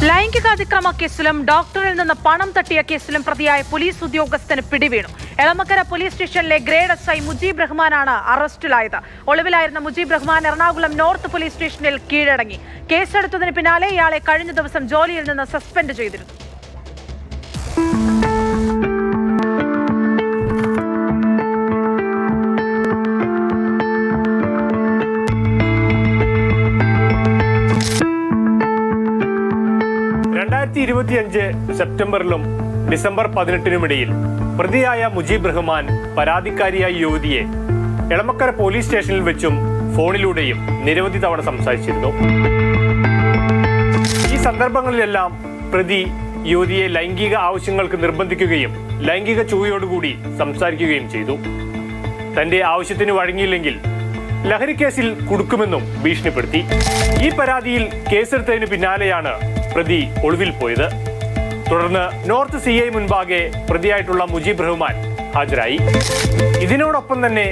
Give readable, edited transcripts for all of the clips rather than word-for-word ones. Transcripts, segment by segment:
ലൈംഗികാതിക്രമ കേസിലും ഡോക്ടറിൽ നിന്ന് പണം തട്ടിയ കേസിലും പ്രതിയായ പോലീസ് ഉദ്യോഗസ്ഥന് പിടിവീണു. എളമക്കര പോലീസ് സ്റ്റേഷനിലെ ഗ്രേഡ് SI മുജീബ് റഹ്മാനാണ് അറസ്റ്റിലായത്. ഒളിവിലായിരുന്ന മുജീബ് റഹ്മാൻ എറണാകുളം നോർത്ത് പോലീസ് സ്റ്റേഷനിൽ കീഴടങ്ങി. കേസെടുത്തതിന് പിന്നാലെ ഇയാളെ കഴിഞ്ഞ ദിവസം ജോലിയിൽ നിന്ന് സസ്പെൻഡ് ചെയ്തിരുന്നു. സെപ്റ്റംബറിലും ഡിസംബർ 18-നുമിടയിൽ പ്രതിയായ മുജീബ് റഹ്മാൻ പരാതിക്കാരിയായ യുവതിയെ എളമക്കര പോലീസ് സ്റ്റേഷനിൽ വെച്ചും ഫോണിലൂടെയും നിരവധി തവണ സംസാരിച്ചിരുന്നു. ഈ സന്ദർഭങ്ങളിലെല്ലാം പ്രതി യുവതിയെ ലൈംഗിക ആവശ്യങ്ങൾക്ക് നിർബന്ധിക്കുകയും ലൈംഗിക ചൂയോടുകൂടി സംസാരിക്കുകയും ചെയ്തു. തന്റെ ആവശ്യത്തിന് വഴങ്ങിയില്ലെങ്കിൽ ലഹരിക്കേസിൽ കുടുക്കുമെന്നും ഭീഷണിപ്പെടുത്തി. ഈ പരാതിയിൽ കേസെടുത്തതിന് പിന്നാലെയാണ് പ്രതി ഒളിവിൽ പോയത്. തുടർന്ന് നോർത്ത് CI മുൻപാകെ പ്രതിയായിട്ടുള്ള മുജീബ് റഹ്മാൻ ഹാജരായി. ഇതിനോടൊപ്പം തന്നെ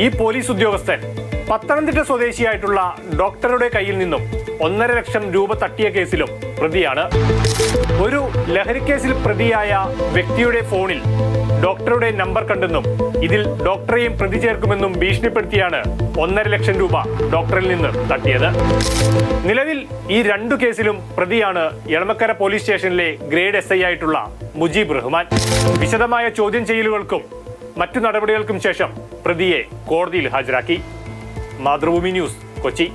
ഈ പോലീസ് ഉദ്യോഗസ്ഥൻ പത്തനംതിട്ട സ്വദേശിയായിട്ടുള്ള ഡോക്ടറുടെ കയ്യിൽ നിന്നും 1.5 ലക്ഷം രൂപ തട്ടിയ കേസിലും പ്രതിയാണ്. ഒരു ലഹരിക്കേസിൽ പ്രതിയായ വ്യക്തിയുടെ ഫോണിൽ ഡോക്ടറുടെ നമ്പർ കണ്ടെന്നും ഇതിൽ ഡോക്ടറെയും പ്രതി ചേർക്കുമെന്നും ഭീഷണിപ്പെടുത്തിയാണ് 1.5 ലക്ഷം രൂപ ഡോക്ടറിൽ നിന്ന് തട്ടിയത്. നിലവിൽ ഈ 2 കേസിലും പ്രതിയാണ് എളമക്കര പോലീസ് സ്റ്റേഷനിലെ ഗ്രേഡ് SI ആയിട്ടുള്ള മുജീബ് റഹ്മാൻ. വിശദമായ ചോദ്യം ചെയ്യലുകൾക്കും മറ്റു നടപടികൾക്കും ശേഷം പ്രതിയെ കോടതിയിൽ ഹാജരാക്കി. മാതൃഭൂമി ന്യൂസ്, കൊച്ചി.